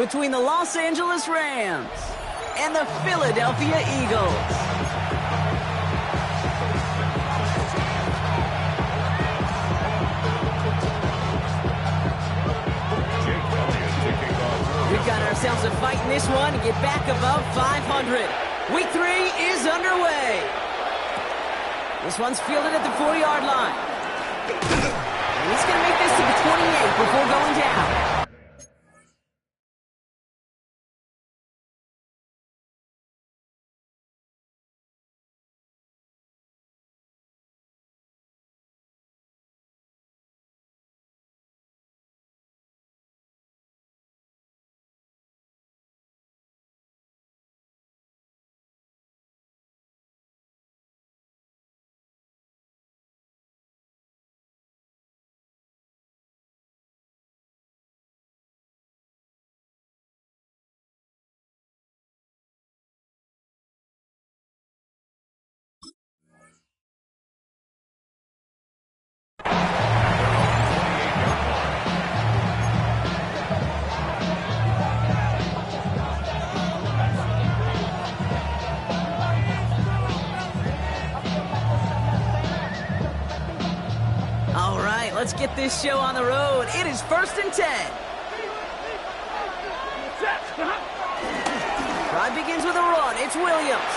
between the Los Angeles Rams and the Philadelphia Eagles. We've got ourselves a fight in this one to get back above 500. Week 3 is underway. This one's fielded at the 40-yard line. And he's going to make this to the 28 before going down. Let's get this show on the road. It is 1st and 10. Drive begins with a run. It's Williams.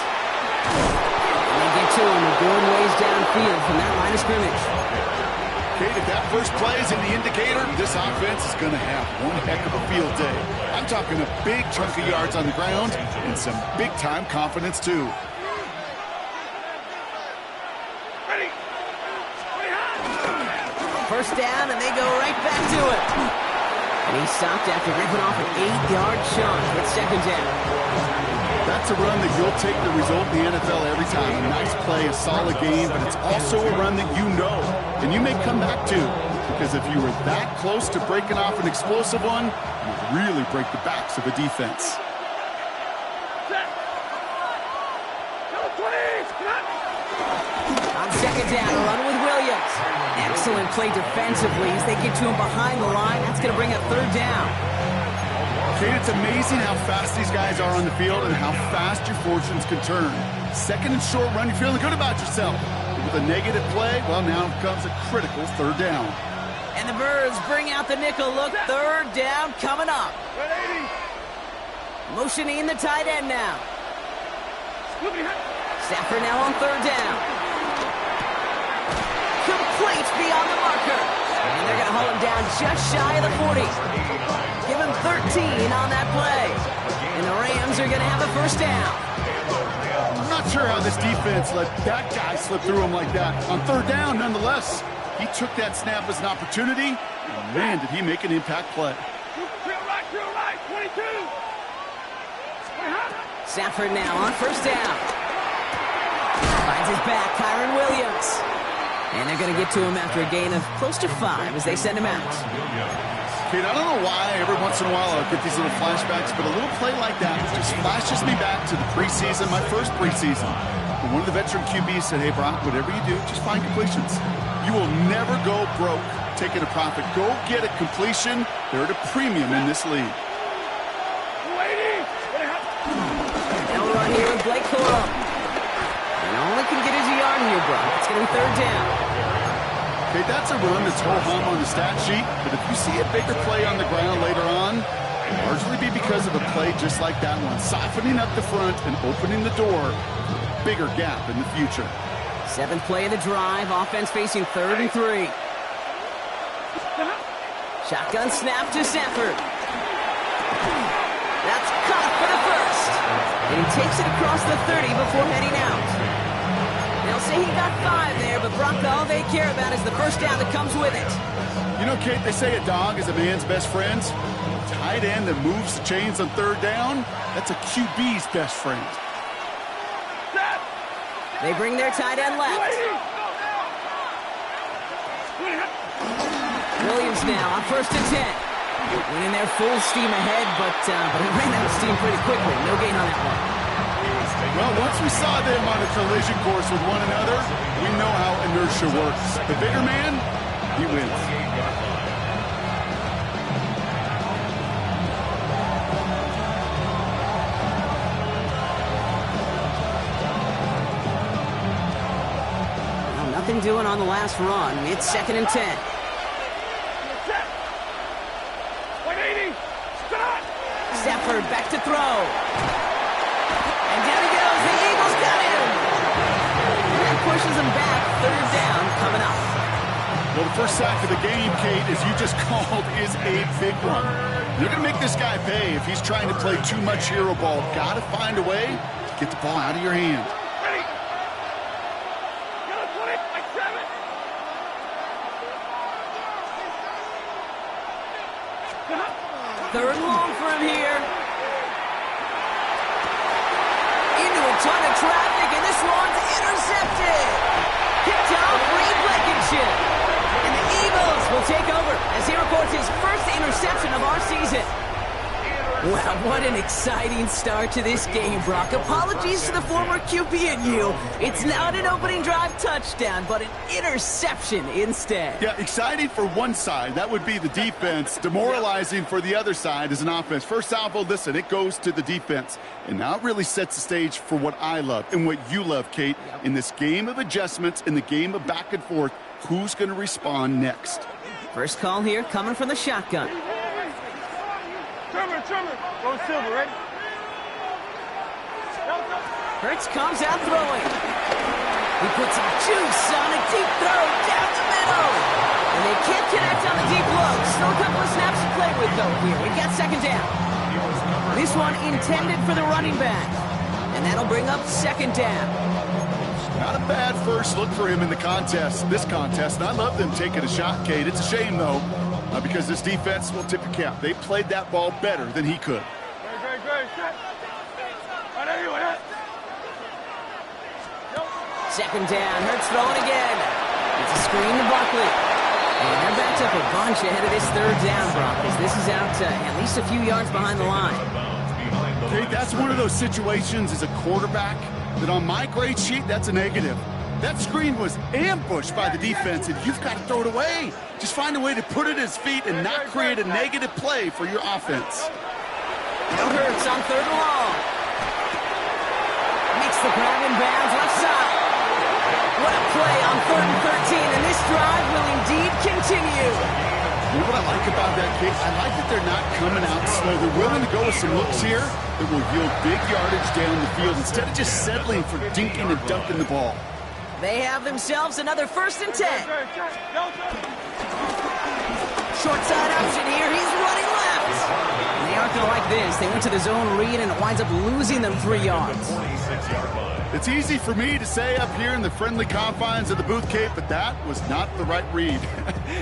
And they get to him going ways downfield from that line of scrimmage. Kate, if that first play is in the indicator, this offense is going to have one heck of a field day. I'm talking a big chunk of yards on the ground and some big-time confidence, too. First down, and they go right back to it. And he stopped after ripping off an 8-yard chunk. It's 2nd down. That's a run that you'll take the result in the NFL every time. A nice play, a solid game, but it's also a run that you know, and you may come back to. Because if you were that close to breaking off an explosive one, you'd really break the backs of the defense. On 2nd down, a run with Williams. Excellent play defensively as they get to him behind the line. That's going to bring up 3rd down. Kate, it's amazing how fast these guys are on the field and how fast your fortunes can turn. 2nd and short run, you're feeling good about yourself. With a negative play, well, now comes a critical 3rd down. And the Birds bring out the nickel look. 3rd down coming up. Motioning the tight end now. Stafford now on 3rd down. Complete beyond the marker. And they're going to hold him down just shy of the 40. Give him 13 on that play. And the Rams are going to have a 1st down. I'm not sure how this defense let that guy slip through him like that. On 3rd down, nonetheless, he took that snap as an opportunity, and man, did he make an impact play. Stafford now on 1st down. Finds his back, Kyren Williams. And they're going to get to him after a gain of close to 5 as they send him out. Kate, I don't know why every once in a while I'll get these little flashbacks, but a little play like that just flashes me back to the preseason, my first preseason. When one of the veteran QBs said, hey, Brock, whatever you do, just find completions. You will never go broke taking a profit. Go get a completion. They're at a premium in this league. Now we're on here with Blake Corum. And only can get his yard in here, Brock. It's going to be 3rd down. Okay, that's a run that's ho-hum on the stat sheet, but if you see a bigger play on the ground later on, it'll largely be because of a play just like that one, softening up the front and opening the door for a bigger gap in the future. 7th play of the drive, offense facing 3rd and 3. Shotgun snap to Stafford. That's caught for the 1st. And he takes it across the 30 before heading out. They'll say he got 5 there, but Brock, all they care about is the 1st down that comes with it. You know, Kate, they say a dog is a man's best friend. Tight end that moves the chains on 3rd down, that's a QB's best friend. They bring their tight end left. Williams now on 1st and 10. Went in there full steam ahead, but he ran out of steam pretty quickly. No gain on that one. Well, once we saw them on a collision course with one another, we know how inertia works. The bigger man, he wins. nothing doing on the last run. It's 2nd and 10. Stafford back to throw. And down he goes. The Eagles got him. That pushes him back. 3rd down coming up. Well, the first sack of the game, Kate, as you just called, is a big one. You're going to make this guy pay if he's trying to play too much hero ball. Got to find a way to get the ball out of your hand. Third and long for him here. Into a ton of traffic, and this one's intercepted. Picked off Reed Blankenship. And the Eagles will take over as he records his first interception of our season. Wow, what an exciting start to this game, Brock. Apologies to the former QB and you. It's not an opening drive touchdown, but an interception instead. Yeah, exciting for one side. That would be the defense. Demoralizing for the other side as an offense. First salvo, listen, it goes to the defense. And now it really sets the stage for what I love and what you love, Kate. In this game of adjustments, in the game of back and forth, who's going to respond next? First call here coming from the shotgun. Trimmer. Go Silver, ready? Hurts comes out throwing. He puts some juice on a deep throw down the middle. And they can't connect on the deep low. Still a couple of snaps to play with, though, here. We got 2nd down. This one intended for the running back. And that'll bring up 2nd down. Not a bad first look for him in the contest, this contest. And I love them taking a shot, Kate. It's a shame, though. Because this defense will tip your cap. They played that ball better than he could. Great. 2nd down. Hurts throwing again. It's a screen to Buckley. And they're backed up a bunch ahead of this 3rd down, Broncos. This is out at least a few yards behind the line. Okay, that's one of those situations as a quarterback that on my grade sheet, that's a negative. That screen was ambushed by the defense, and you've got to throw it away. Just find a way to put it at his feet and not create a negative play for your offense. No Hurts on 3rd and long. Makes the grab in bounds left side. What a play on 3rd and 13, and this drive will indeed continue. You know what I like about that, Kate? I like that they're not coming out slow. They're willing to go with some looks here that will yield big yardage down the field instead of just settling for dinking and dunking the ball. They have themselves another 1st and 10. Short side option here. He's running left. And they aren't going to like this. They went to the zone read, and it winds up losing them 3 yards. It's easy for me to say up here in the friendly confines of the booth, Kate, but that was not the right read.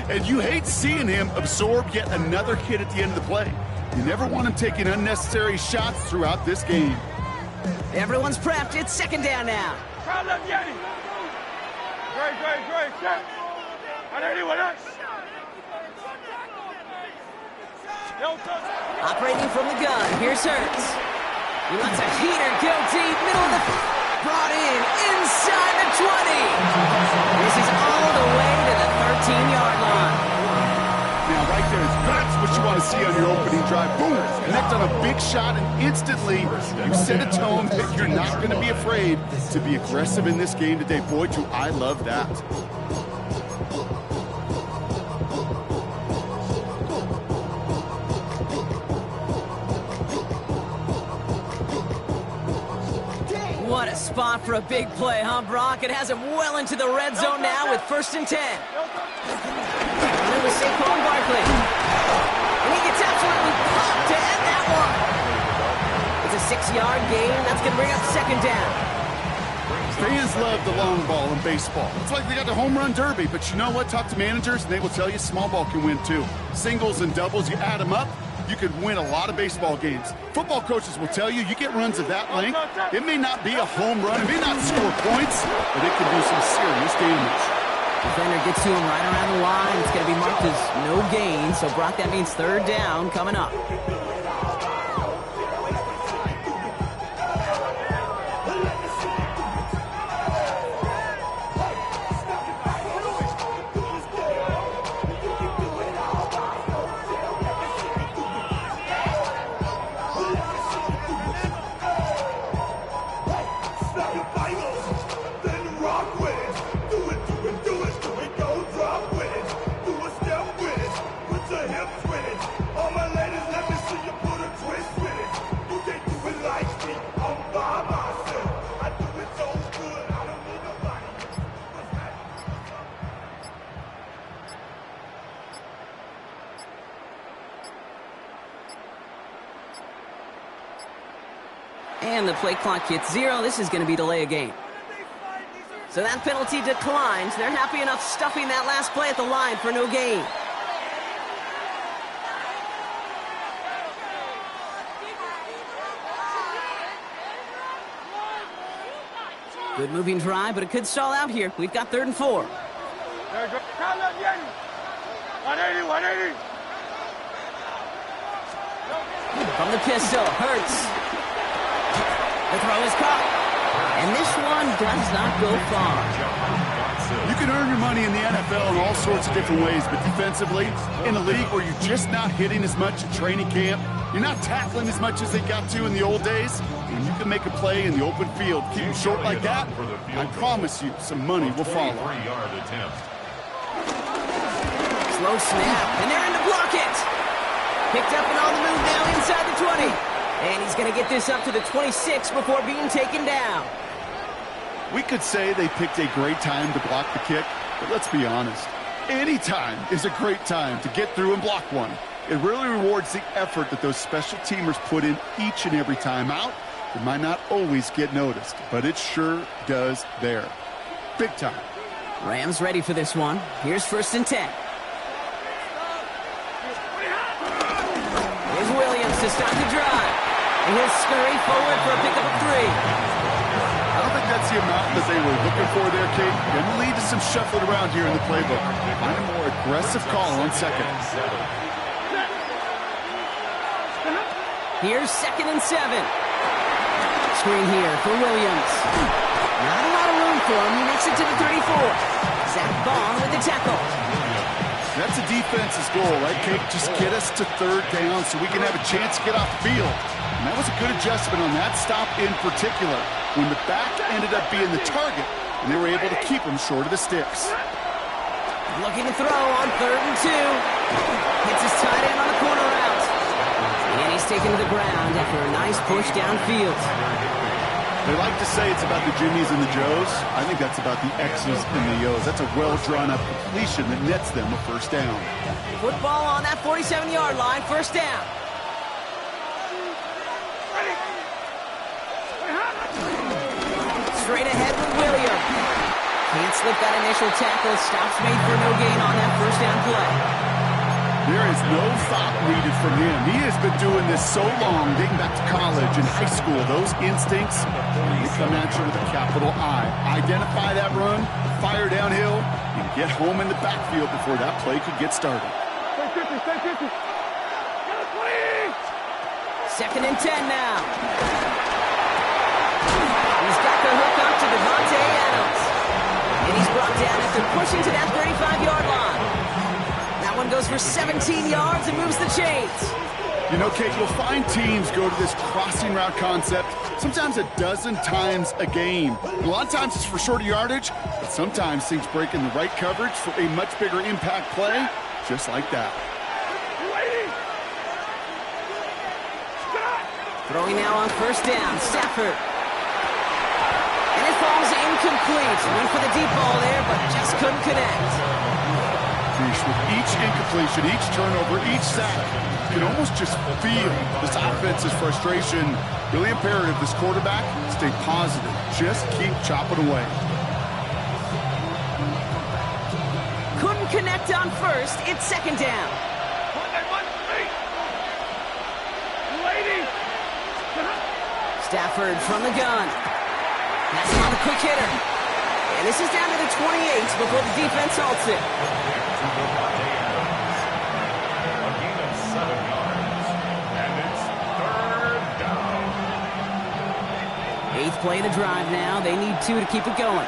And you hate seeing him absorb yet another hit at the end of the play. You never want him taking unnecessary shots throughout this game. Everyone's prepped. It's 2nd down now. Great. Check. Anyone else? Operating from the gun. Here's Hurts. He lets a heater go deep. Middle of the... Brought in inside the 20. This is all the way to the 13-yard line. Now, right there, that's what you want to see on your opening drive. Boom! Connect on a big shot, and instantly you set a tone that you're not going to be afraid to be aggressive in this game today. Boy, do I love that. What a spot for a big play, huh, Brock? It has him well into the red zone now with 1st and 10. There was Saquon Barkley. And he gets absolutely popped to end that one. It's a 6-yard gain. That's going to bring up 2nd down. Fans love the long ball in baseball. It's like they got the home run derby, but you know what? Talk to managers, and they will tell you small ball can win too. Singles and doubles, you add them up, you could win a lot of baseball games. Football coaches will tell you get runs of that length. It may not be a home run, it may not score points, but it can do some serious damage. Defender gets to him right around the line. It's going to be marked as no gain. So, Brock, that means 3rd down coming up. And the play clock hits 0. This is going to be delay a game. So that penalty declines. They're happy enough stuffing that last play at the line for no gain. Good moving try, but it could stall out here. We've got 3rd and 4. 180, 180. From the pistol, Hurts. The throw is caught. And this one does not go far. You can earn your money in the NFL in all sorts of different ways, but defensively, in a league where you're just not hitting as much at training camp, you're not tackling as much as they got to in the old days, when you can make a play in the open field, keep them short like that, I promise you some money will follow. Slow snap, and they're in to block it. Picked up and on the move now inside the 20. And he's going to get this up to the 26 before being taken down. We could say they picked a great time to block the kick, but let's be honest. Any time is a great time to get through and block one. It really rewards the effort that those special teamers put in each and every time out. It might not always get noticed, but it sure does there. Big time. Rams ready for this one. Here's 1st and 10. Here's Williams to start the drive. And he'll scurry forward for a pickup of 3. I don't think that's the amount that they were looking for there, Kate. Going to lead to some shuffling around here in the playbook. Find a more aggressive call on 2nd. Here's 2nd and 7. Screen here for Williams. Not a lot of room for him. He makes it to the 34. Zach Bond with the tackle. That's a defense's goal, right, Kate? Just get us to 3rd down so we can have a chance to get off the field. And that was a good adjustment on that stop in particular, when the back ended up being the target, and they were able to keep him short of the sticks. Looking to throw on 3rd and 2. Hits his tight end on the corner out. And he's taken to the ground after a nice push downfield. They like to say it's about the Jimmies and the Joes. I think that's about the X's and the O's. That's a well-drawn-up completion that nets them a 1st down. Football on that 47-yard line, 1st down. Straight ahead with Williams. Can't slip that initial tackle. Stops made for no gain on that 1st down play. There is no thought needed from him. He has been doing this so long, dating back to college and high school. Those instincts, they come at you with a capital I. Identify that run, fire downhill, and get home in the backfield before that play could get started. Stay 50. 2nd and 10 now. He's got the hook up to Devontae Adams. And he's brought down after pushing to that 35-yard line. That one goes for 17 yards and moves the chains. You know, Kate, you'll find teams go to this crossing route concept sometimes a dozen times a game. A lot of times it's for shorter yardage, but sometimes things break in the right coverage for a much bigger impact play, just like that. Throwing now on 1st down, Stafford. And it falls incomplete. Went for the deep ball there, but just couldn't connect. With each incompletion, each turnover, each sack, you can almost just feel this offense's frustration. Really imperative this quarterback stay positive. Just keep chopping away. Couldn't connect on 1st. It's 2nd down. Stafford from the gun. That's on the quick hitter. And this is down to the 28 before the defense halts it. A gain of 7 yards, and it's 3rd down. 8th play of the drive now. They need 2 to keep it going.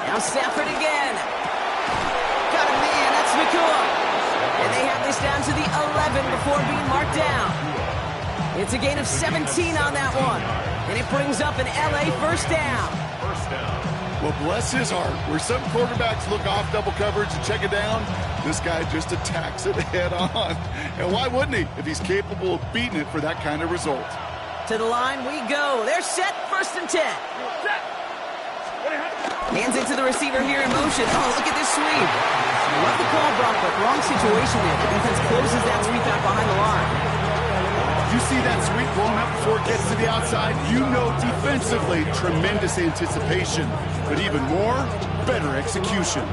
Now Stafford again. Got a man. That's McCoy. And they have this down to the 11 before being marked down. It's a gain of 17 on that one. And it brings up an LA 1st down. Well, bless his heart. Where some quarterbacks look off double coverage and check it down, this guy just attacks it head on. And why wouldn't he if he's capable of beating it for that kind of result? To the line we go. They're set. 1st and 10. Hands it to the receiver here in motion. Oh, look at this sweep. Love the call, Bronco. look, wrong situation there. The defense closes that sweep out behind the line. You see that sweep blown up before it gets to the outside, you know defensively, tremendous anticipation. But even more, better execution.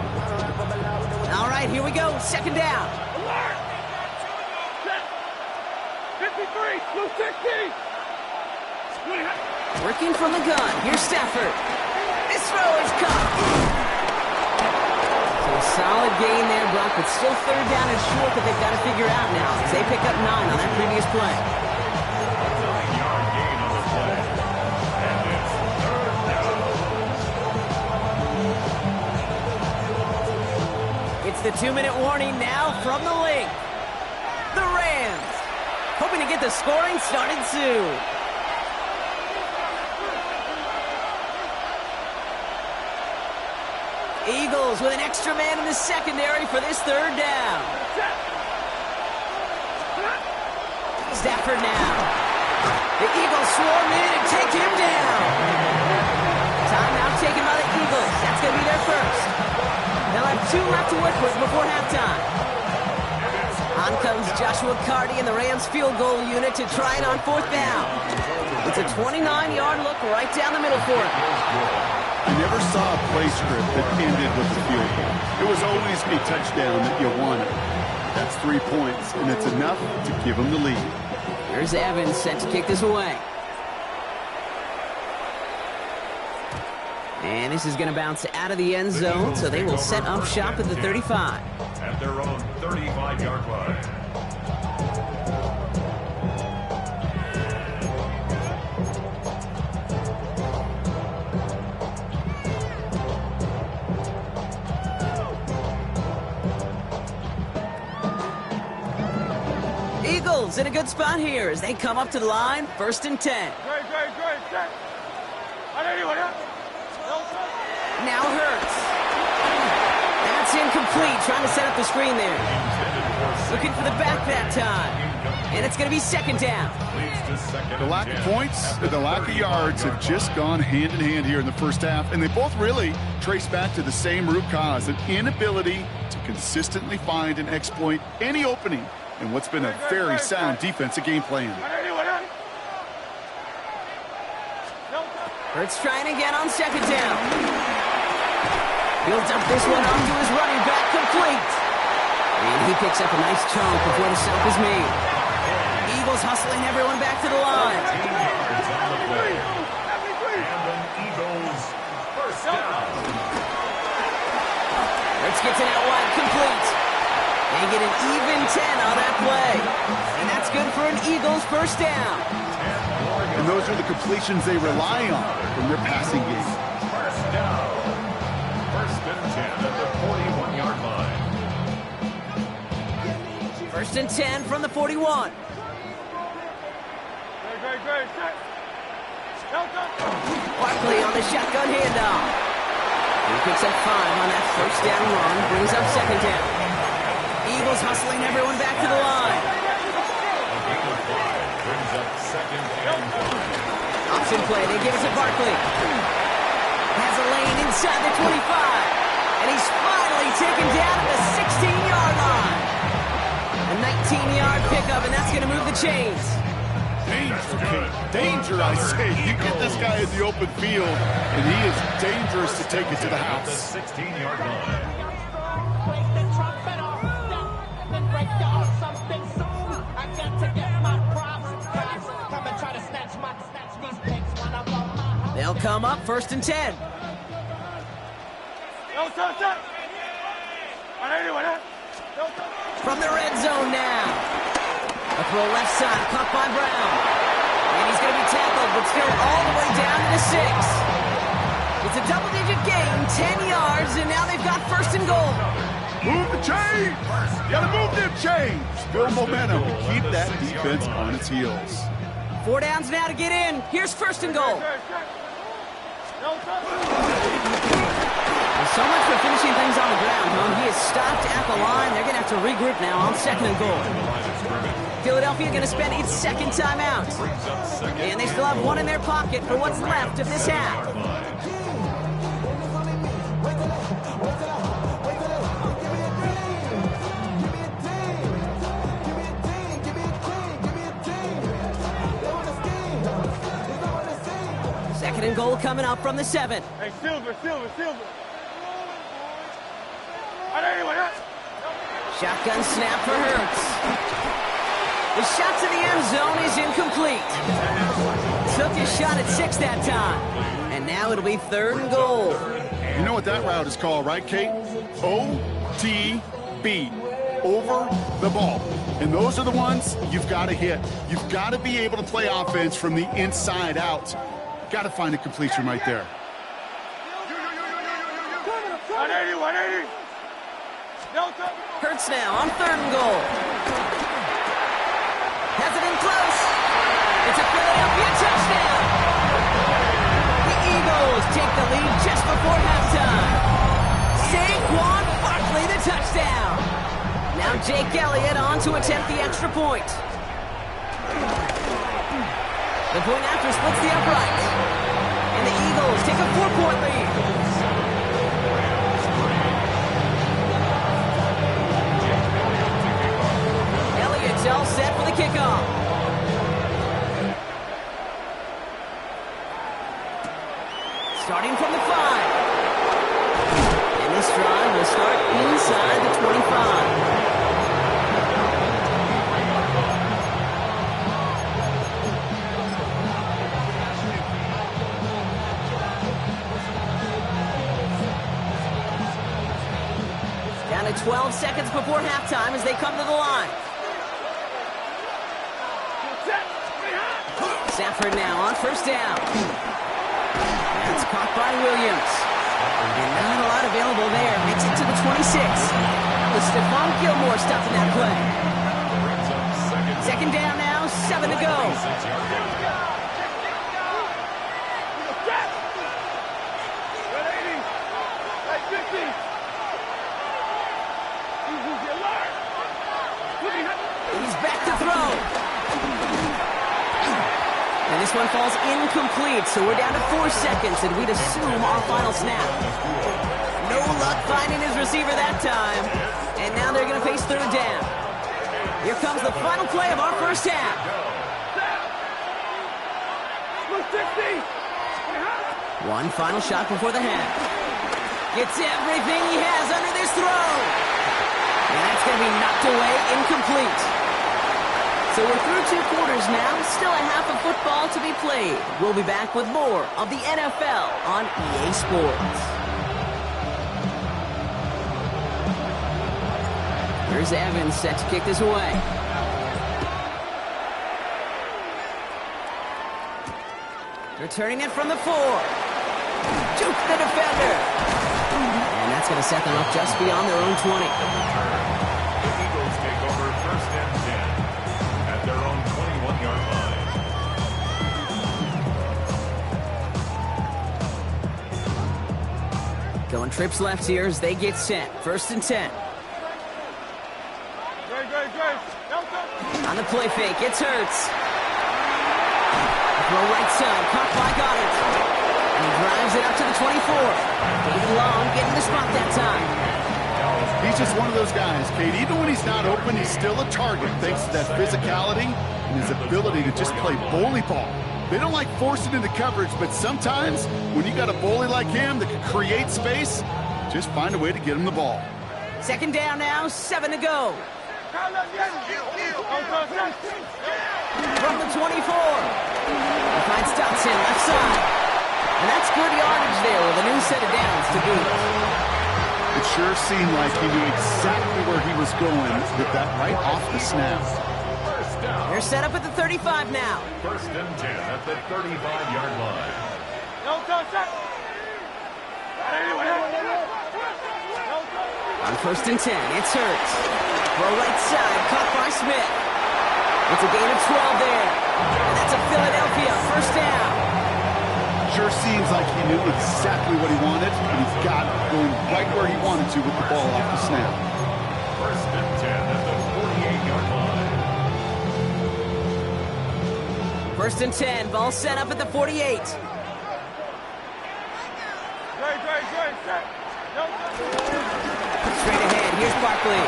All right, here we go. Second down. Alert! Set! 53, blue 60! Working from the gun. Here's Stafford. This throw is caught. So a solid gain there, Brock, but still third down and short that they've got to figure out now as they pick up 9 on that previous play. 9-yard gain on the play. And it's third down. It's the 2-minute warning now from the link. The Rams hoping to get the scoring started soon. Eagles with an extra man in the secondary for this third down. Stafford now. The Eagles swarm in and take him down. Timeout taken by the Eagles. That's going to be their first. They'll have 2 left to work with before halftime. On comes Joshua Carty and the Rams field goal unit to try it on 4th down. It's a 29-yard look right down the middle for him. I never saw a play script that ended with a field goal. It was always a touchdown that you wanted. That's 3 points, and it's enough to give them the lead. Here's Evans set to kick this away. And this is going to bounce out of the end zone, so they will set up shop at the 35. At their own 35-yard line. Eagles in a good spot here as they come up to the line, 1st and 10. Great, set! On anyone, Now Hurts. That's incomplete, trying to set up the screen there. Looking for the back that time. And it's going to be 2nd down. The lack of points and the lack of yards have just gone hand in hand here in the first half, and they both really trace back to the same root cause, an inability to consistently find and exploit any opening in what's been a very sound defensive game plan. Hurts trying again on 2nd down. He'll dump this one off to his running back, complete. And he picks up a nice chunk before the stop is made. Eagles hustling everyone back to the line. Hurts gets it out wide, complete. They get an even 10 on that play. And that's good for an Eagles first down. And those are the completions they rely on from their passing game. First down. 1st and 10 at the 41-yard line. 1st and 10 from the 41. Great, set! Barkley on the shotgun handoff. He picks up 5 on that first down run, brings up 2nd down. Eagles hustling everyone back to the line. Brings up 2nd and 1. Option play, they give it to Barkley. Has a lane inside the 25. And he's finally taken down at the 16-yard line. A 19-yard pickup, and that's going to move the chains. Danger, I say. You get this guy in the open field, and he is dangerous to take it to the house. The 16-yard line. They'll come up 1st and 10. From the red zone now. A throw left side, caught by Brown. And he's going to be tackled, but still all the way down to the 6. It's a double-digit gain, 10 yards, and now they've got 1st and goal. Move the chains! You gotta move them chains! Build momentum to keep that defense on its heels. 4 downs now to get in. Here's 1st and goal. So much for finishing things on the ground, huh? He is stopped at the line. They're going to have to regroup now on 2nd and goal. Philadelphia going to spend its 2nd timeout. And they still have 1 in their pocket for what's left of this half. and goal coming up from the 7. Hey, Silver. All right, anyway, Shotgun snap for Hurts. The shot to the end zone is incomplete. Took his shot at 6 that time. And now it'll be 3rd and goal. You know what that route is called, right, Kate? OTB. Over the ball. And those are the ones you've got to hit. You've got to be able to play offense from the inside out. Got to find a completion right there. 180. No, Hurts now on 3rd and goal. Has it in close. It's a Philadelphia touchdown. The Eagles take the lead just before halftime. Saquon Barkley the touchdown. Now Jake Elliott on to attempt the extra point. The point after splits the upright. And the Eagles take a 4-point lead. Elliott's all set for the kickoff. Starting from the 5. And this drive will start inside the 25. Down to 12 seconds before halftime as they come to the line. Stafford now on 1st down. That's caught by Williams. And not a lot available there. Makes it to the 26. With Stephon Gilmore stopping that play. 2nd down now, 7 to go. He's back to throw. And this one falls incomplete, so we're down to 4 seconds, and we'd assume our final snap. No luck finding his receiver that time. And now they're going to face 3rd down. Here comes the final play of our first half. One final shot before the half. Gets everything he has under this throw. And that's going to be knocked away, incomplete. So we're through 2 quarters now, still a half of football to be played. We'll be back with more of the NFL on EA Sports. Here's Evans set to kick this away. Returning it from the 4. Juke the defender. And that's going to set them up just beyond their own 20. The Eagles take over 1st and 10 at their own 21-yard line. Going trips left here as they get set. 1st and 10. On the play fake, it's Hurts. Throw right side, caught by Goddard. And he drives it up to the 24. David Long getting the spot that time. He's just one of those guys, Kate. Even when he's not open, he's still a target thanks to that physicality and his ability to just play bully ball. They don't like forcing into coverage, but sometimes when you got a bully like him that can create space, just find a way to get him the ball. 2nd down now, 7 to go. From the 24. He finds Dotson left side. And that's good yardage there with a new set of downs to boot. It sure seemed like he knew exactly where he was going with that right off the snap. They're set up at the 35 now. 1st and 10 at the 35-yard line. On 1st and 10, it's Hurts. Throw right side, caught by Smith. It's a gain of 12 there. And that's a Philadelphia 1st down. Sure seems like he knew exactly what he wanted, and he got it going right where he wanted to with the ball off the snap. 1st and 10 at the 48-yard line. 1st and 10, ball set up at the 48. Straight ahead, here's Barkley.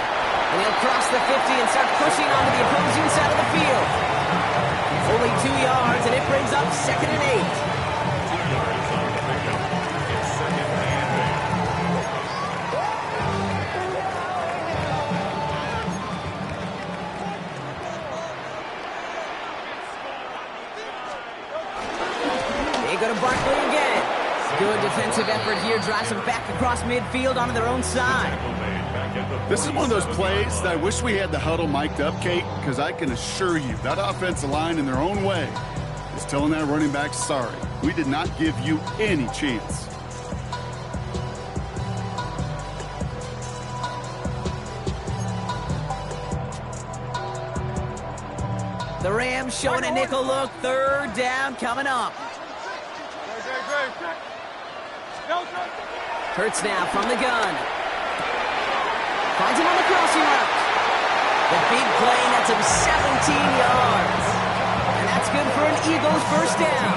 And he'll cross the 50 and start pushing onto the opposing side of the field. Only 2 yards, and it brings up 2nd and 8. Barkley again. Good defensive effort here. Drives them back across midfield onto their own side. This is one of those plays that I wish we had the huddle mic'd up, Kate, because I can assure you that offensive line in their own way is telling that running back, sorry, we did not give you any chance. The Rams showing a nickel look. Third down coming up. Hurts now from the gun. Finds him on the crossing route. The big play nets him 17 yards. And that's good for an Eagles first down.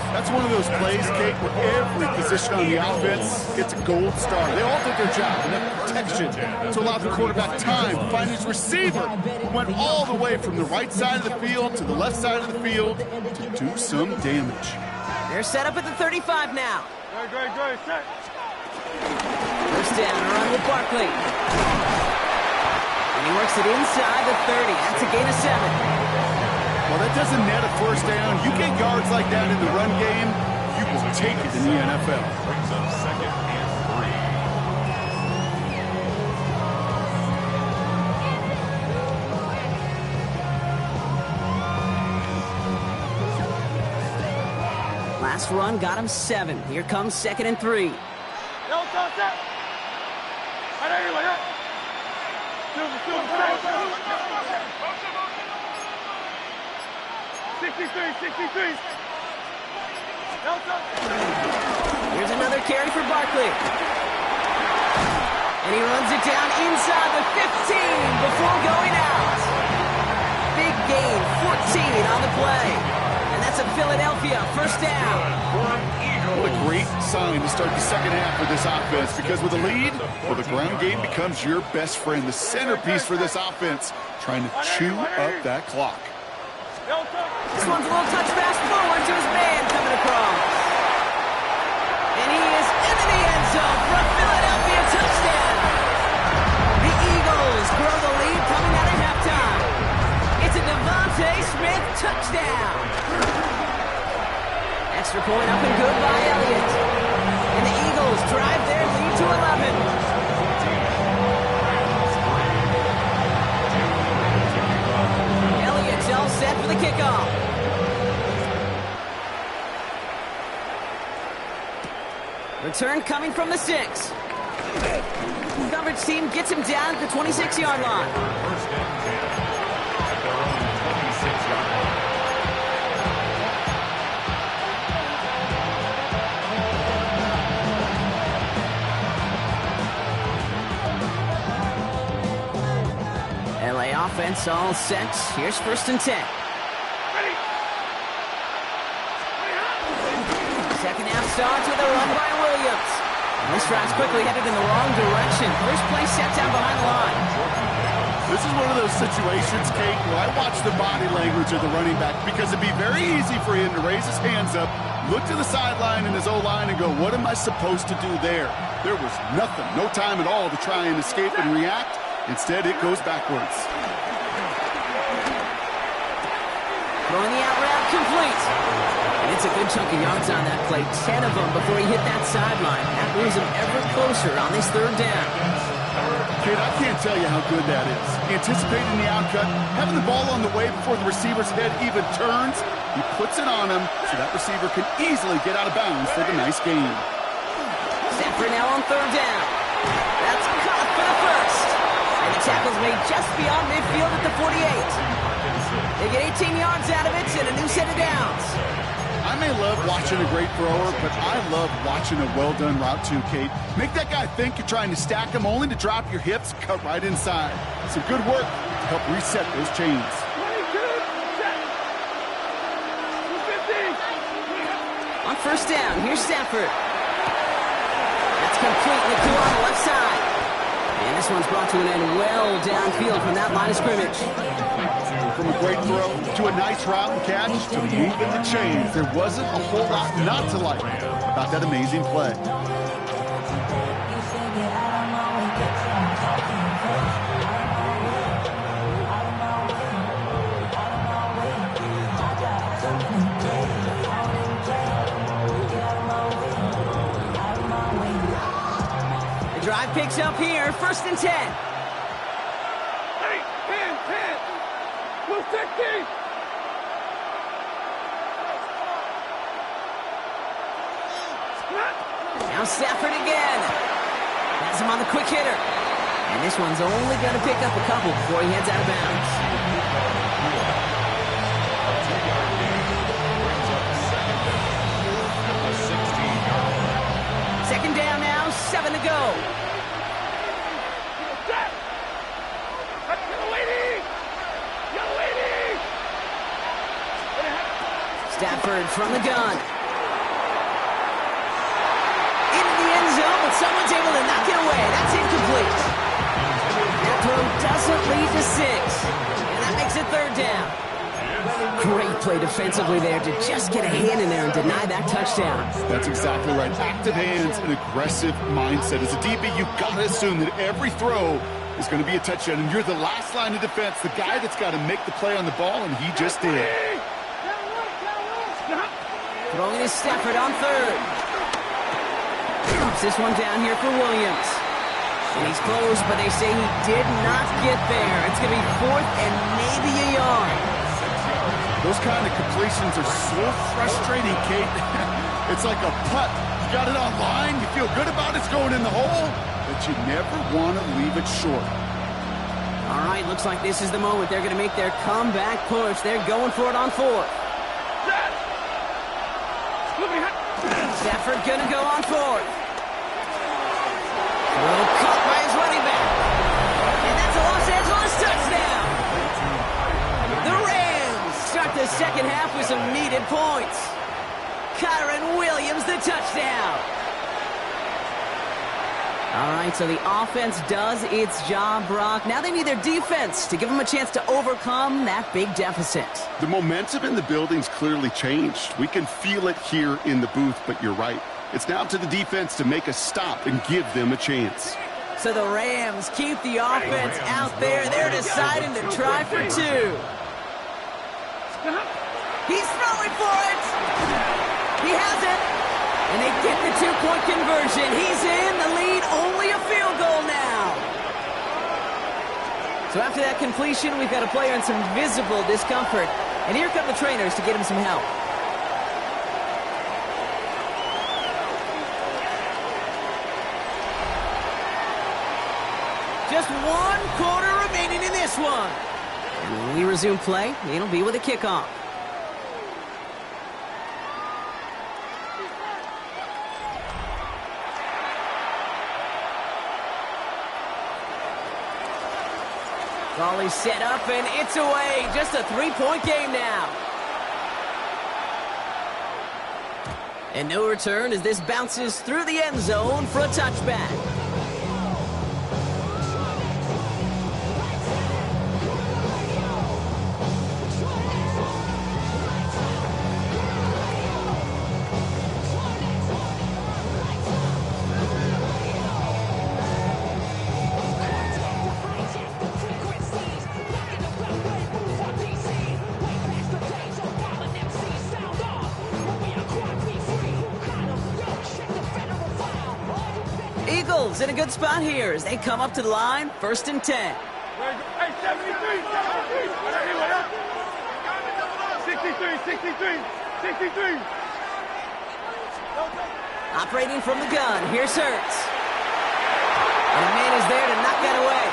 That's one of those plays, Kate, where every position on the offense gets a gold star. They all did their job, enough protection to allow the quarterback time to find his receiver, who went all the way from the right side of the field to the left side of the field to do some damage. They're set up at the 35 now. Great. Set. First down, a run with Barkley. And he works it inside the 30. That's a gain of 7. Well, that doesn't net a first down. You get yards like that in the run game, you will take it in the NFL. Brings up 2nd and 3. Last run got him 7. Here comes 2nd and 3. Set. 63. Here's another carry for Barkley. And he runs it down inside the 15 before going out. Big gain, 14 on the play. And that's a Philadelphia first down. What a great sign to start the second half of this offense, because with a lead, well, the ground game becomes your best friend, the centerpiece for this offense, trying to chew up that clock. This one's a little touch pass forward to his man coming across. And he is into the end zone for a Philadelphia touchdown. The Eagles grow the lead coming out of halftime. It's a Devontae Smith touchdown. Extra point up and good by Elliott. And the Eagles drive their lead to 11. All set for the kickoff. Return coming from the 6. The coverage team gets him down at the 26-yard line. First and 10 at their own 26-yard line. LA offense all set. Here's 1st and 10. Second half starts with a run by Williams. And this drive's quickly headed in the wrong direction. First play set down behind the line. This is one of those situations, Kate, where I watch the body language of the running back, because it'd be very easy for him to raise his hands up, look to the sideline in his O-line and go, what am I supposed to do there? There was nothing, no time at all to try and escape and react. Instead, it goes backwards. Throwing the out route complete. And it's a good chunk of yards on that play. 10 of them before he hit that sideline. That moves him ever closer on this third down. Kid, I can't tell you how good that is. Anticipating the outcut, having the ball on the way before the receiver's head even turns, he puts it on him so that receiver can easily get out of bounds for the nice gain. Stafford now on third down. That's caught for the first. And the tackle's made just beyond midfield at the 48. They get 18 yards out of it and a new set of downs. I may love watching a great thrower, but I love watching a well-done route too, Kate. Make that guy think you're trying to stack him only to drop your hips, cut right inside. Some good work to help reset those chains. On first down, here's Stafford. That's completely cool on the left side. And this one's brought to an end well downfield from that line of scrimmage. From a great throw to a nice route and catch to moving the chains, there wasn't a whole lot not to like about that amazing play. picks up here, 1st and 10. Hey, hands. Move 60. Now Stafford again. Has him on the quick hitter. And this one's only going to pick up a couple before he heads out of bounds. Second down now, 7 to go. Stafford from the gun. Into the end zone, but someone's able to knock it away. That's incomplete. That throw doesn't lead to 6. And that makes it 3rd down. Great play defensively there to just get a hand in there and deny that touchdown. That's exactly right. Active hands and aggressive mindset. As a DB, you've got to assume that every throw is going to be a touchdown, and you're the last line of defense, the guy that's got to make the play on the ball, and he just did. Throwing is Stafford on 3rd. Drops this one down here for Williams. And he's close, but they say he did not get there. It's going to be 4th and maybe a yard. Those kind of completions are so frustrating, Kate. It's like a putt. You got it on line, you feel good about it's going in the hole, but you never want to leave it short. All right, looks like this is the moment. They're going to make their comeback push. They're going for it on 4th. Stafford going to go on 4th. Throw caught by his running back. And that's a Los Angeles touchdown. The Rams start the second half with some needed points. Kyren Williams, the touchdown. All right, so the offense does its job, Brock. Now they need their defense to give them a chance to overcome that big deficit. The momentum in the building's clearly changed. We can feel it here in the booth, but you're right. It's now to the defense to make a stop and give them a chance. So the Rams keep the offense out there. They're deciding to try for 2. He's throwing for it. He has it. And they get the 2-point conversion. He's in the lead, only a field goal now. So after that completion, we've got a player in some visible discomfort. And here come the trainers to get him some help. Just 1 quarter remaining in this one. And when we resume play, it'll be with a kickoff. Volley set up, and it's away. Just a 3-point game now. And no return as this bounces through the end zone for a touchback. Eagles in a good spot here as they come up to the line, 1st and 10. Hey, 73. 63. Operating from the gun, here's Hurts. And a man is there to knock that away.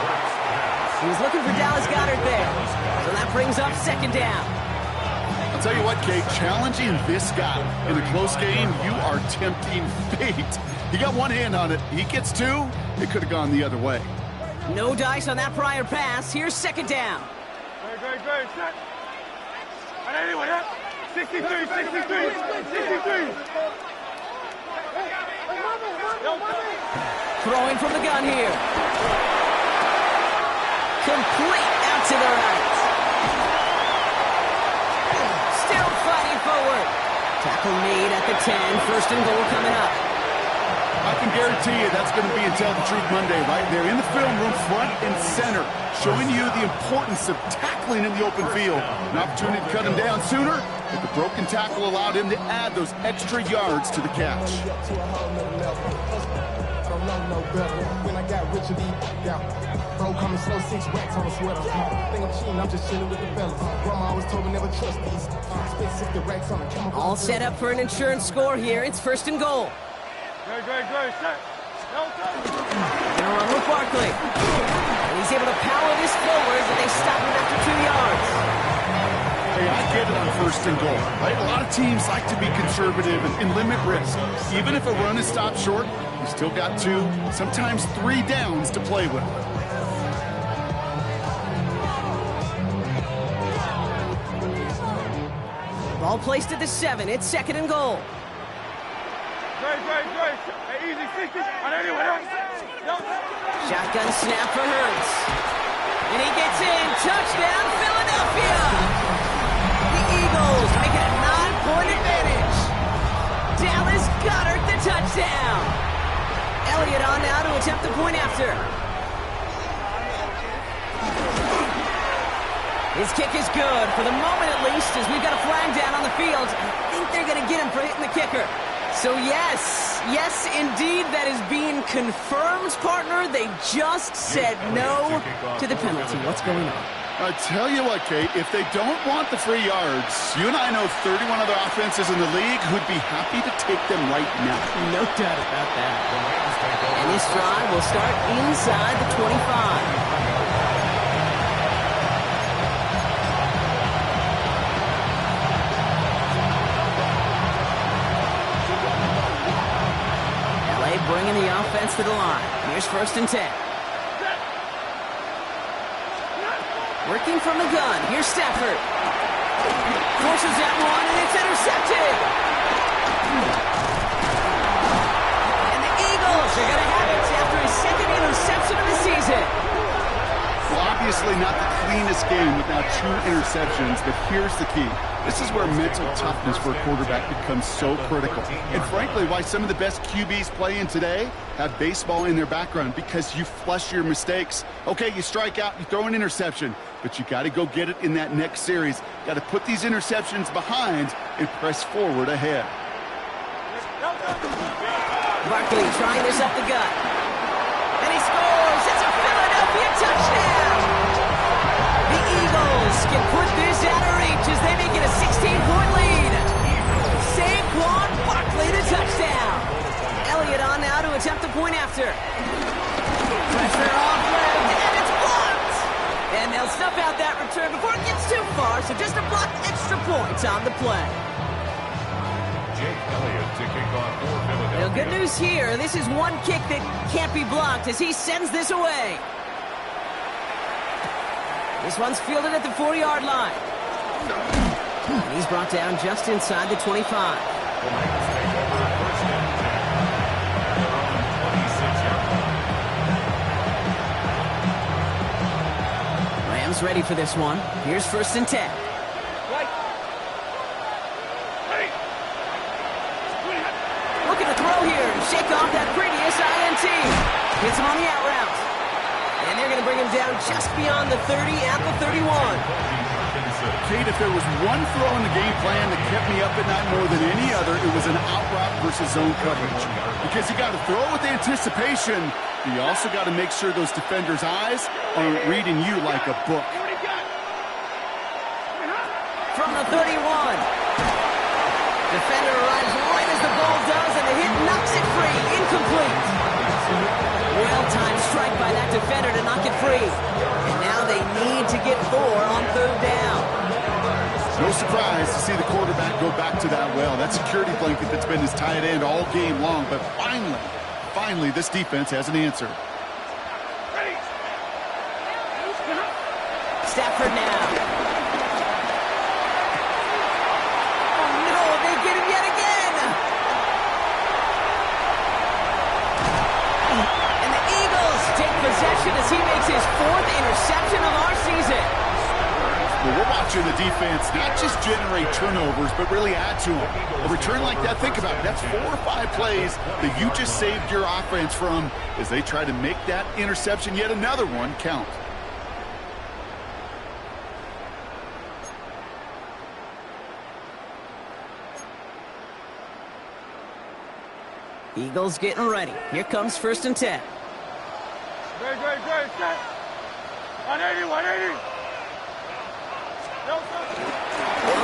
He was looking for Dallas Goedert there. So that brings up 2nd down. I'll tell you what, Kate, challenging this guy in a close game, you are tempting fate. He got one hand on it. He gets 2. It could have gone the other way. No dice on that prior pass. Here's 2nd down. Great. Set. And anyway, 63. Throwing from the gun here. Complete out to the right. Still fighting forward. Tackle made at the 10. 1st and goal coming up. I can guarantee you that's going to be in Tell the Truth Monday right there in the film room, front and center, showing you the importance of tackling in the open field. An opportunity to cut him down sooner, but the broken tackle allowed him to add those extra yards to the catch. don't know no better. When I got rich and be out. Bro, coming slow, 6 racks on a sweater. Think I'm cheating, I'm just chilling with the fellas. Grandma always told me never trust these. Spent 60 racks on a chemical. All set up for an insurance score here. It's first and goal. Great, set. Gonna run with Barkley. And he's able to power this forward, but they stop him after 2 yards. Hey, I get it on first and goal, right? A lot of teams like to be conservative and limit risk. Even if a run is stopped short, you still got 2, sometimes 3 downs to play with. Ball placed at the 7. It's second and goal. Great. Hey, easy, 60. On anyone else. Shotgun snap for Hurts. And he gets in. Touchdown, Philadelphia. The Eagles make it a 9-point advantage. Dallas Goedert the touchdown. Elliott on now to attempt the point after. His kick is good, for the moment at least, as we've got a flag down on the field. I think they're going to get him for hitting the kicker. So yes, indeed, that is being confirmed, partner. They just said no to the penalty. What's going on? I tell you what, Kate, if they don't want the 3 yards, you and I know 31 other offenses in the league who'd be happy to take them right now. No doubt about that. And this drive will start inside the 25. Bringing the offense to the line. Here's first and 10. Working from the gun. Here's Stafford. Forces that one, and it's intercepted. And the Eagles are going to have it after his second interception of the season. Well, obviously not the cleanest game with now 2 interceptions, but here's the key. This is where mental toughness for a quarterback becomes so critical. And frankly, why some of the best QBs playing today have baseball in their background, because you flush your mistakes. Okay, you strike out, you throw an interception, but you got to go get it in that next series. Got to put these interceptions behind and press forward ahead. Barkley trying this up the gut. And he scores. It's a Philadelphia touchdown. The Eagles can put this out of reach as they make it a 16-point lead. Saquon Barkley the touchdown. Elliott on now to attempt the point after. Pressure off left, and it's blocked. And they'll snuff out that return before it gets too far, so just a blocked extra point on the play. Jake Elliott to kick off for Philadelphia. Well, good news here. This is one kick that can't be blocked as he sends this away. This one's fielded at the 40-yard line. And he's brought down just inside the 25. Rams ready for this one. Here's first and 10. Looking to throw here and shake off that previous INT. Hits him on the out route. And they're going to bring him down just beyond the 30 at the 31. Kate, if there was one throw in the game plan that kept me up at night more than any other, it was an out route versus zone coverage. Because you got to throw with anticipation, but you also got to make sure those defenders' eyes aren't reading you like a book. From the 31. Defender arrives right as the ball does, and the hit knocks it free. Incomplete. Well-timed strike by that defender to knock it free. And now they need to get 4 on third down. No surprise to see the quarterback go back to that well. That security blanket that's been his tight end all game long. But finally, this defense has an answer. Stafford now. Oh, no, they get him yet again. And the Eagles take possession as he makes his 4th interception of our season. Well, we're watching the defense not just generate turnovers, but really add to them. A return like that, think about it. That's 4 or 5 plays that you just saved your offense from as they try to make that interception, yet another one, count. Eagles getting ready. Here comes 1st and 10. Great, set. 180, 180. They'll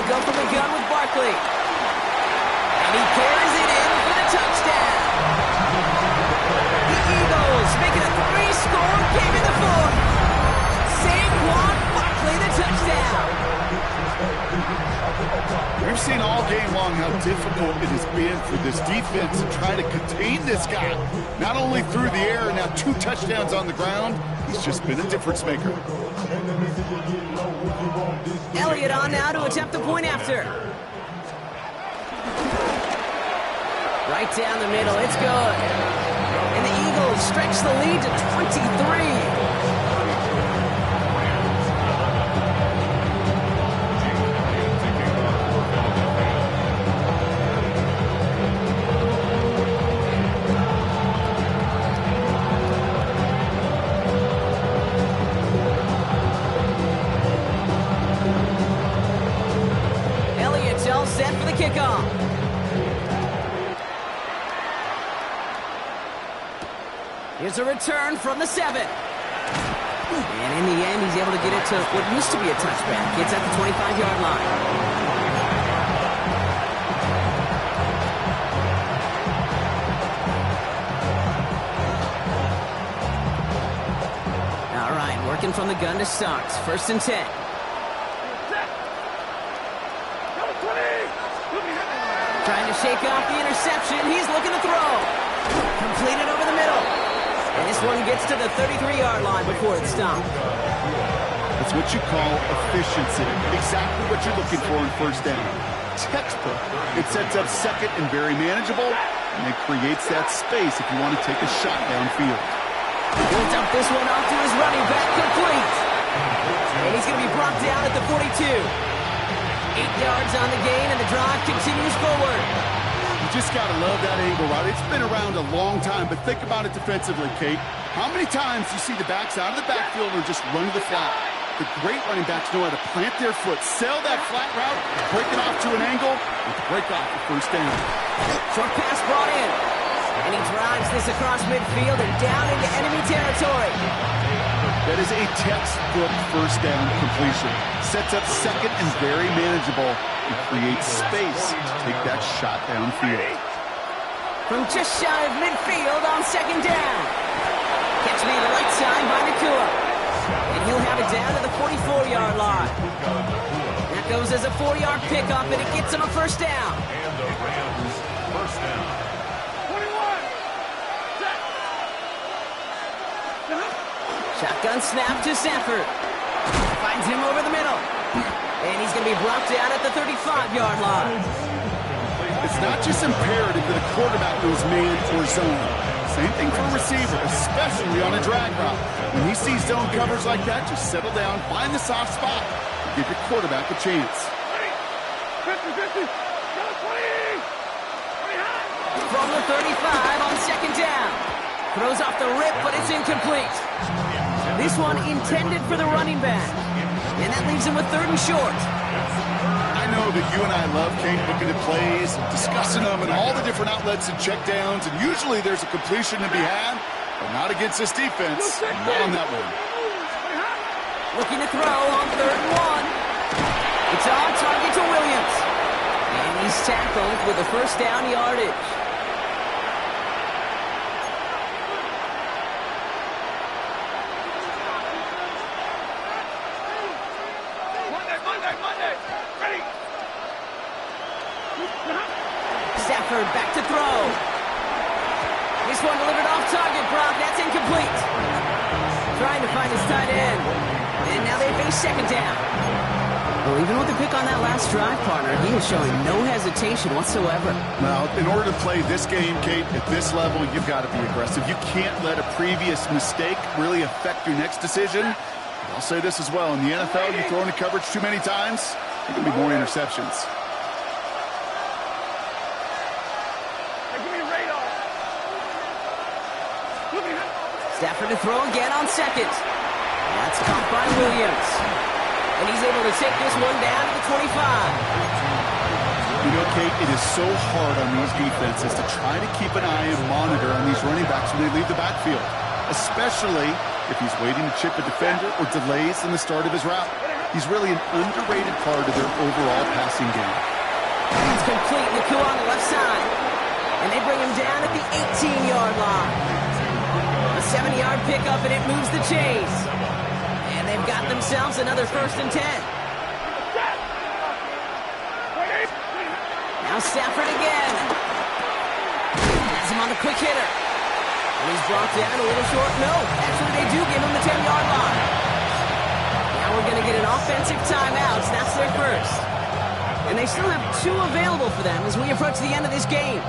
go from the gun with Barkley. And he carries it in for the touchdown. The Eagles make it a 3-score game in the 4th. Saquon Barkley, the touchdown. We've seen all game long how difficult it has been for this defense to try to contain this guy. Not only through the air, now 2 touchdowns on the ground. He's just been a difference maker. Elliott on now to attempt the point after. Right down the middle, it's good. And the Eagles stretch the lead to 23. Set for the kickoff. Here's a return from the 7. And in the end, he's able to get it to what used to be a touchback. It's at the 25-yard line. All right, working from the gun to start. 1st and 10. Trying to shake off the interception. He's looking to throw. Completed over the middle. And this one gets to the 33-yard line before it's stopped. That's what you call efficiency. Exactly what you're looking for in 1st down. Textbook. It sets up 2nd and very manageable, and it creates that space if you want to take a shot downfield. He'll dump this one off to his running back, complete. And he's going to be brought down at the 42. 8 yards on the gain, and the drive continues forward. You just got to love that angle, right? It's been around a long time, but think about it defensively, Kate. How many times do you see the backs out of the backfield or just run to the flat? The great running backs know how to plant their foot, sail that flat route, break it off to an angle, and break off the 1st down. Short pass brought in. And he drives this across midfield and down into enemy territory. That is a textbook 1st down completion. Sets up 2nd and very manageable and creates space to take that shot downfield. From just shy of midfield on 2nd down. Catch me the right side by Nacua. And he'll have it down to the 44-yard line. That goes as a 4-yard pickup, and it gets him a 1st down. And the Rams, 1st down. 21. Shotgun snap to Stafford. Finds him over the middle. And he's going to be brought down at the 35-yard line. It's not just imperative that a quarterback knows man or zone. Same thing for a receiver, especially on a drag route. When he sees zone coverage like that, just settle down, find the soft spot, and give your quarterback a chance. 50, 50. From the 35 on 2nd down. Throws off the rip, but it's incomplete. This one intended for the running back. And that leaves him with 3rd and short. I know that you and I love, Kate, looking at plays, discussing them, and all the different outlets and checkdowns, and usually there's a completion to be had, but not against this defense. Not on that one. Looking to throw on 3rd and 1. It's on target to Williams. And he's tackled with the 1st down yardage. Stafford back to throw. This one delivered off target, Brock. That's incomplete. Trying to find his tight end. And now they face 2nd down. Well, even with the pick on that last drive, partner, he is showing no hesitation whatsoever. Well, in order to play this game, Kate, at this level, you've got to be aggressive. You can't let a previous mistake really affect your next decision. I'll say this as well. In the NFL, you throw into coverage too many times, there can be more interceptions. Stafford to throw again on 2nd. That's caught by Williams. And he's able to take this one down to the 25. You know, Kate, it is so hard on these defenses to try to keep an eye and monitor on these running backs when they leave the backfield, especially if he's waiting to chip a defender or delays in the start of his route. He's really an underrated part of their overall passing game. It's complete. Nacua on the left side. And they bring him down at the 18-yard line. A 70-yard pickup, and it moves the chains. And they've got themselves another 1st and 10. Now Stafford again. Has him on the quick hitter. And he's brought down a little short. No, actually they do give him the 10-yard line. Now we're going to get an offensive timeout. That's their first. And they still have 2 available for them as we approach the end of this game.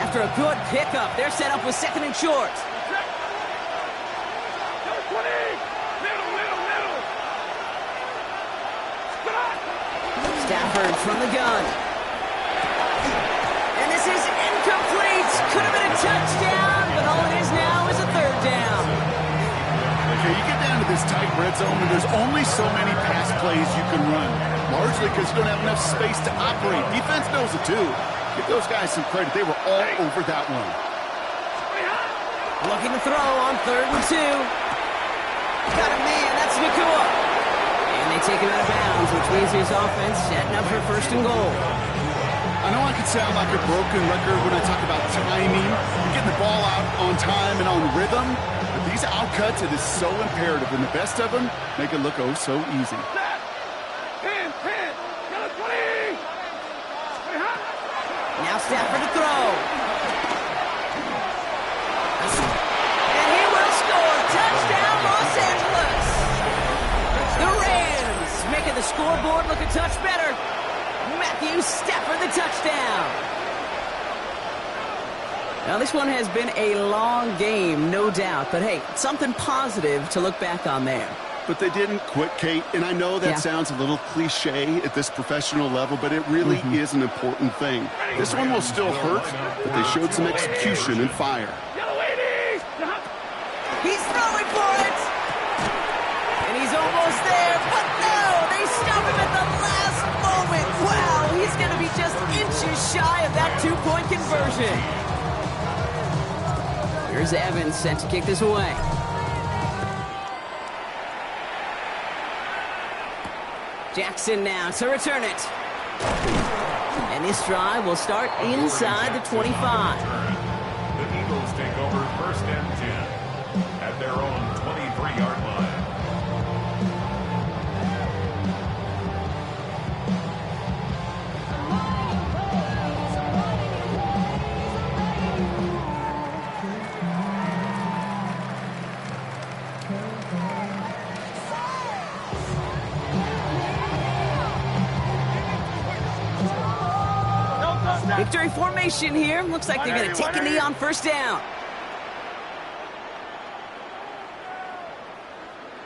After a good pickup, they're set up with 2nd and short. Stafford from the gun. And this is incomplete. Could have been a touchdown, but all it is now is a 3rd down. Okay, you get down to this tight red zone and there's only so many pass plays you can run, largely because you don't have enough space to operate. Defense knows it too. Give those guys some credit. They were all over that one. Looking to throw on 3rd and 2. Got a man. That's Nacua. And they take him out of bounds, which means his offense setting up for 1st and goal. I know I can sound like a broken record when I talk about timing, getting the ball out on time and on rhythm, but these outcuts, it is so imperative, and the best of them make it look oh so easy. Now Stafford to throw. And he will score. Touchdown, Los Angeles. The Rams making the scoreboard look a touch better. Matthew Stafford the touchdown. Now this one has been a long game, no doubt. But hey, something positive to look back on there. But they didn't quit, Kate, and I know that sounds a little cliche at this professional level, but it really is an important thing. This one will still hurt, but they showed some execution and fire. He's throwing for it! And he's almost there, but no! They stop him at the last moment! Wow, he's going to be just inches shy of that 2-point conversion. Here's Evans set to kick this away. Jackson now to return it. And this drive will start inside the 25. The Eagles take over 1st and 10 at their own 23-yard line. Victory formation here. Looks like they're going to take a knee on 1st down.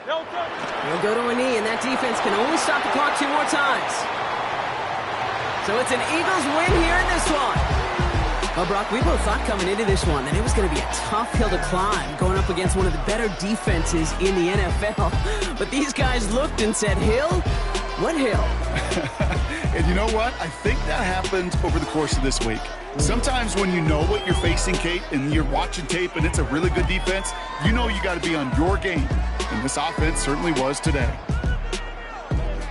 They'll go to a knee, and that defense can only stop the clock 2 more times. So it's an Eagles win here in this one. Well, Brock, we both thought coming into this one that it was going to be a tough hill to climb going up against one of the better defenses in the NFL. But these guys looked and said, Hill? What hill? And you know what? I think that happened over the course of this week. Sometimes when you know what you're facing, Kate, and you're watching tape and it's a really good defense, you know you got to be on your game. And this offense certainly was today.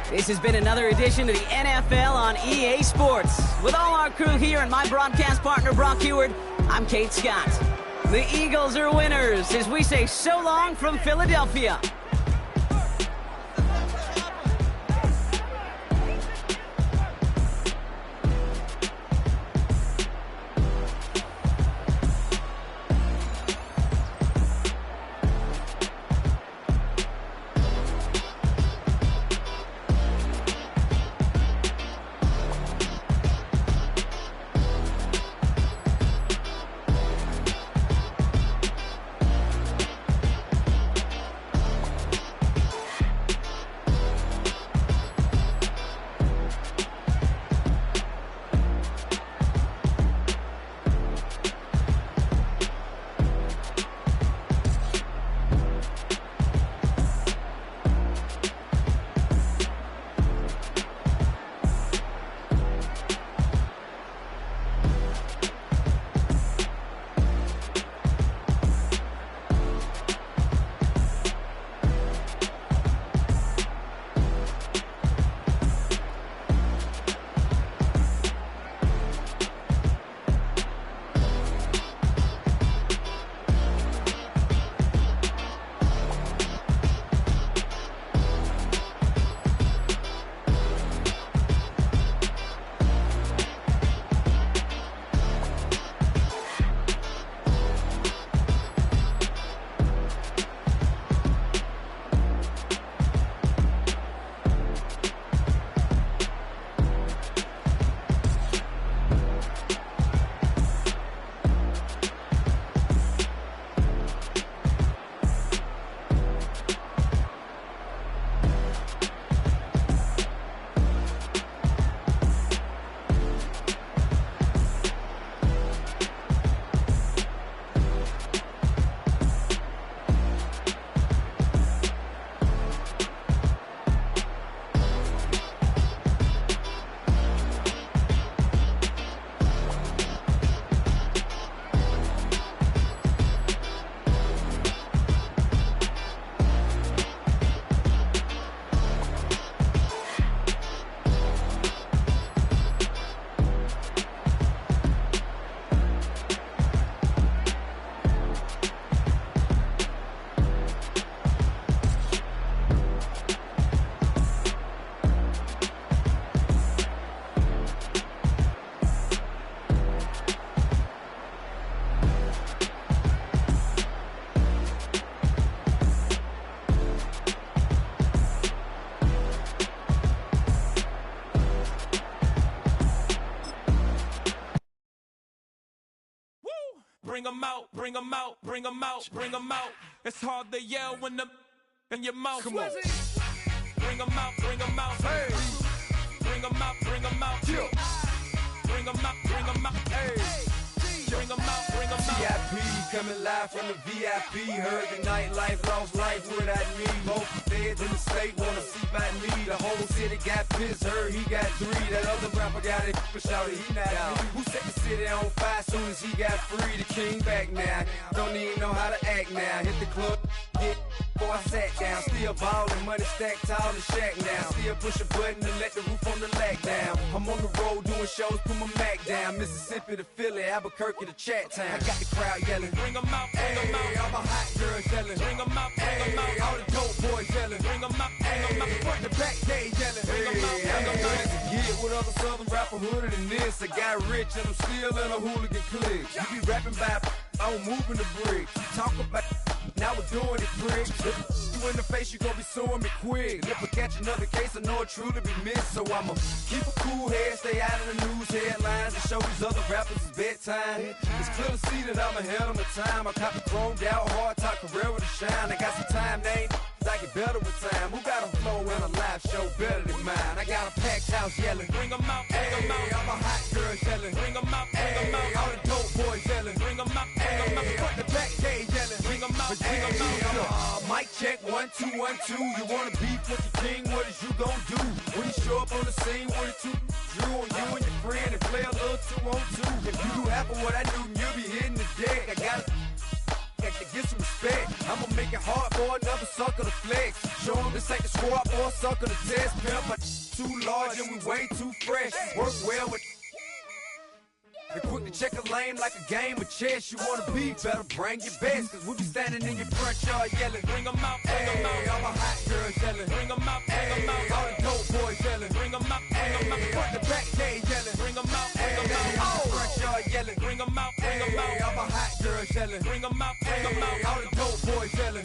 This has been another edition of the NFL on EA Sports. With all our crew here and my broadcast partner, Brock Huard, I'm Kate Scott. The Eagles are winners as we say so long from Philadelphia. bring 'em out, bring 'em out, bring 'em out, bring 'em out. It's hard to yell when the in your mouth. Come on. Bring 'em out, bring 'em out. Hey. Bring 'em out, bring 'em out. Yeah. Bring 'em out, bring 'em out. Hey. Bring 'em out, bring 'em out. VIP coming live from the VIP. Heard the nightlife, lost life without me. Both feds in the state wanna see by me. The whole city got pissed, heard he got 3. That other rapper got it, but shouted he not out. Who set the city on fire soon as he got free? The king back now, don't even know how to act now. Hit the club, get before I sat down. Still ballin', money stacked tall and shack now. Still push a button and let the roof on the lag down. I'm on the road doing shows, put my Mac down. Mississippi to Philly, Albuquerque to Chat Town. I got the crowd yelling, Bring 'em out, bring 'em hey, out. all my hot girls yelling, Bring 'em out, bring 'em hey, out. all the dope boys yelling, Bring 'em out, bring 'em out. hey, front to back gay yelling, Bring 'em out, bring 'em out. hey, to get with other southern rapper hooded than this. I got rich and I'm still in a hooligan clique. You be rapping by, I'm moving the bricks. You talk about, now we're doing it, pricks. You in the face, you gon' be suing me quick. And if I catch another case, I know it truly be missed. So I'ma keep a cool head, stay out of the news headlines, and show these other rappers it's bedtime. It's clear to see that I'm ahead of my time. I caught the chromed out, hard talk career with a shine. I got some time, they ain't I get better with time. Who got a flow and a live show better than mine? I got a packed house yelling, Bring 'em out, bring 'em hey, out. all my hot girls yelling, Bring 'em out, bring 'em hey, out. all the dope boys yelling, Bring 'em out, bring 'em out. hey, front to back gay yelling, Bring 'em out, bring 'em hey, out. mic check 1 2 1 2. You wanna beef with the king? What is you gon' do when you show up on the scene with a 2 Drew on you and your friend and play a little 2-on-2? If you do half of what I do, you'll be hitting the deck. I gotta get some respect. I'ma make it hard for another sucker to flex. Show 'em this ain't the squad or a sucker to test. Pimp, but too large and we way too fresh. Work well with. And quick to check a lane like a game of chess. You wanna be better, bring your best. Cause we be standing in your front yard yelling, Bring 'em out, bring 'em hey, out. all my hot girls yelling, Bring 'em out, bring 'em hey, all out. the dope boys yelling, Bring 'em out, bring 'em hey, front out. to back gay yelling, Bring 'em out, bring 'em hey, out. front yard yelling, Bring 'em out, bring 'em hey, all out. my hot girls yelling, Bring 'em out, bring 'em hey, out. all the dope boys yelling,